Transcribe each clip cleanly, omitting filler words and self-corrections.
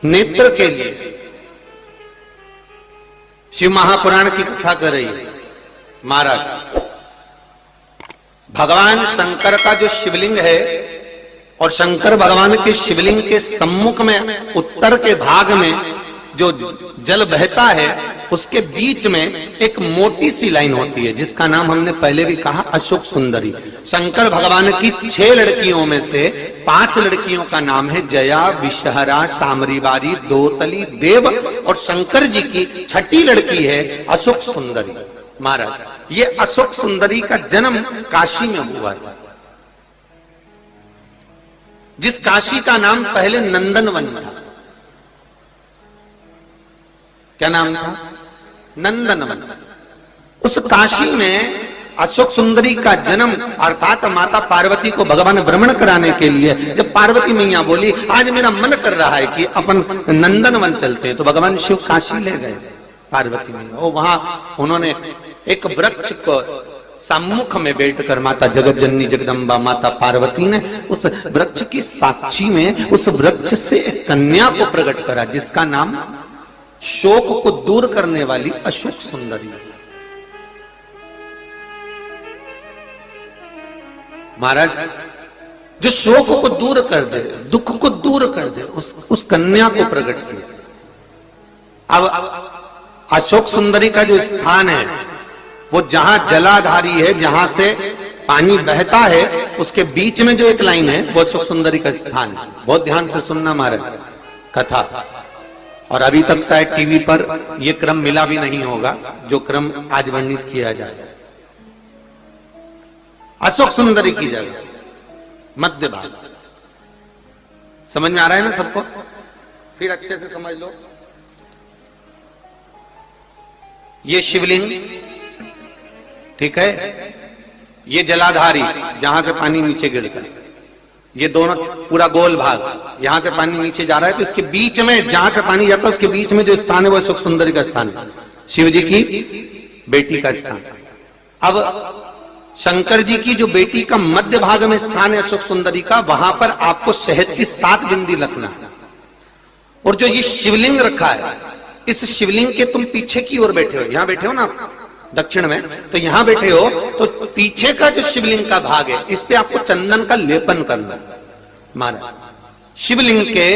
नेत्र के लिए शिव महापुराण की कथा कर रही है। महाराज भगवान शंकर का जो शिवलिंग है और शंकर भगवान के शिवलिंग के सम्मुख में उत्तर के भाग में जो जल बहता है उसके बीच में एक मोटी सी लाइन होती है जिसका नाम हमने पहले भी कहा अशोक सुंदरी। शंकर भगवान की 6 लड़कियों में से 5 लड़कियों का नाम है जया, विषहरा, सामरीवारी, दोतली, देव और शंकर जी की 6ठी लड़की है अशोक सुंदरी। महाराज ये अशोक सुंदरी का जन्म काशी में हुआ था, जिस काशी का नाम पहले नंदनवन था। क्या नाम था? नंदनवन। उस काशी में अशोक सुंदरी का जन्म अर्थात माता पार्वती को भगवान भ्रमण कराने के लिए जब पार्वती मैया बोली आज मेरा मन कर रहा है कि अपन नंदनवन चलते हैं, तो भगवान शिव काशी ले गए पार्वती मैया। और वहां उन्होंने एक वृक्ष को सम्मुख में बैठकर माता जगत जननी जगदम्बा माता पार्वती ने उस वृक्ष की साक्षी में उस वृक्ष से एक कन्या को प्रकट करा जिसका नाम शोक को दूर करने वाली अशोक सुंदरी। महाराज जो शोक को दूर कर दे, दुख को दूर कर दे, उस कन्या को प्रकट किया। अब अशोक सुंदरी का जो स्थान है वो जहां जलाधारी है, जहां से पानी बहता है, उसके बीच में जो एक लाइन है वो अशोक सुंदरी का स्थान है। बहुत ध्यान से सुनना महाराज कथा। और अभी तक शायद टीवी पर यह क्रम मिला भी नहीं होगा जो क्रम आज वर्णित किया जाए। अशोक सुंदरी की जगह मध्य भाग। समझ में आ रहा है ना सबको? फिर अच्छे से समझ लो। ये शिवलिंग, ठीक है, ये जलाधारी जहां से पानी नीचे गिरता है, ये दोनों पूरा गोल भाग, यहां से पानी नीचे जा रहा है, तो इसके बीच में जहां से पानी जाता है उसके बीच में जो स्थान है वो अशोक सुंदरी का स्थान है, शिव जी की बेटी का स्थान। अब शंकर जी की जो बेटी का मध्य भाग में स्थान है अशोक सुंदरी का, वहां पर आपको शहद की 7 बिंदी रखना है। और जो ये शिवलिंग रखा है, इस शिवलिंग के तुम पीछे की ओर बैठे हो, यहां बैठे हो ना दक्षिण में, तो यहां बैठे हो, तो पीछे का जो शिवलिंग का भाग है इस पे आपको चंदन का लेपन करना। महाराज शिवलिंग के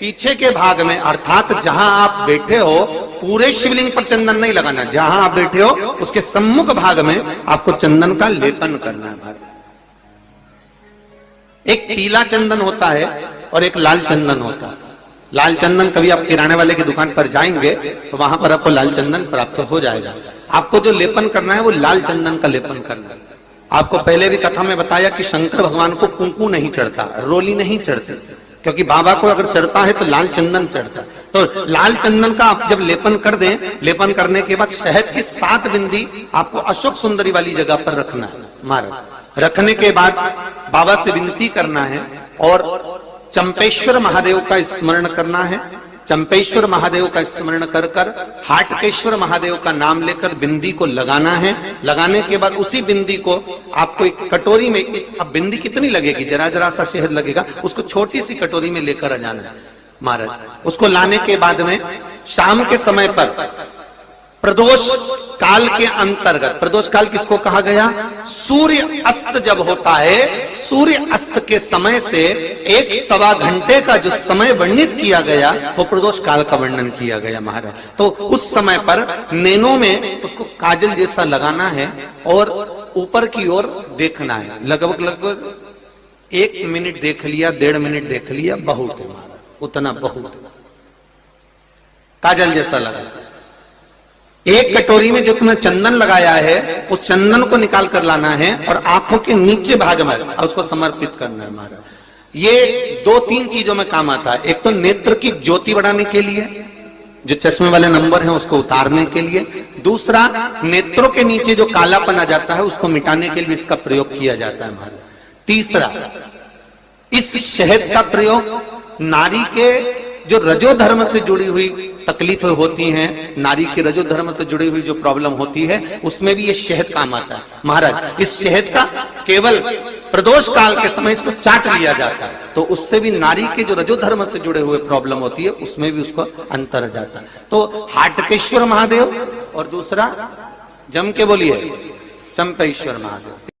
पीछे के भाग में अर्थात जहां आप बैठे हो पूरे शिवलिंग पर चंदन नहीं लगाना, जहां आप बैठे हो उसके सम्मुख भाग में आपको चंदन का लेपन करना है। महाराज एक पीला चंदन होता है और एक लाल चंदन होता है। लाल चंदन कभी आप किराने वाले की दुकान पर जाएंगे तो वहां पर आपको लाल चंदन प्राप्त हो जाएगा। आपको जो लेपन करना है वो लाल चंदन का लेपन करना है। आपको पहले भी कथा में बताया कि शंकर भगवान को कुंकू नहीं चढ़ता, रोली नहीं चढ़ती, क्योंकि बाबा को अगर चढ़ता है तो लाल चंदन चढ़ता है। तो लाल चंदन का आप जब लेपन कर दें, लेपन करने के बाद शहद की 7 बिंदी आपको अशोक सुंदरी वाली जगह पर रखना है। महाराज रखने के बाद बाबा से विनती करना है और चंपेश्वर महादेव का स्मरण करना है। चंपेश्वर महादेव का स्मरण कर कर हाटकेश्वर महादेव का नाम लेकर बिंदी को लगाना है। लगाने के बाद उसी बिंदी को आपको एक कटोरी में, अब बिंदी कितनी लगेगी, जरा जरा सा शहद लगेगा, उसको छोटी सी कटोरी में लेकर आ जाना है। महाराज उसको लाने के बाद में शाम के समय पर प्रदोष काल के अंतर्गत, प्रदोष काल किसको कहा गया? सूर्य अस्त जब होता है, सूर्य अस्त के समय से 1-1.25 घंटे का जो समय वर्णित किया गया वो प्रदोष काल का वर्णन किया गया। महाराज तो उस समय पर नैनों में उसको काजल जैसा लगाना है और ऊपर की ओर देखना है। लगभग 1 मिनट देख लिया, 1.5 मिनट देख लिया, बहुत है महाराज, उतना बहुत है। काजल जैसा लगा। एक कटोरी में जो तुमने चंदन लगाया है उस चंदन को निकाल कर लाना है और आंखों के नीचे भाग में उसको समर्पित करना है। महाराज ये 2-3 चीजों में काम आता है। एक तो नेत्र की ज्योति बढ़ाने के लिए, जो चश्मे वाले नंबर हैं उसको उतारने के लिए। दूसरा, नेत्रों के नीचे जो कालापन आ जाता है उसको मिटाने के लिए इसका प्रयोग किया जाता है। महाराज तीसरा, इस शहद का प्रयोग नारी के जो रजो धर्म से जुड़ी हुई तकलीफें होती हैं, नारी के रजो धर्म से जुड़ी हुई जो प्रॉब्लम होती है, उसमें भी ये शहद काम आता है। महाराज, इस शहद का केवल प्रदोष काल के समय इसको चाट लिया जाता है, तो उससे भी नारी के जो रजो धर्म से जुड़े हुए प्रॉब्लम होती है उसमें भी उसको अंतर जाता है। तो हाटकेश्वर महादेव और दूसरा जम के बोलिए चंपेश्वर महादेव।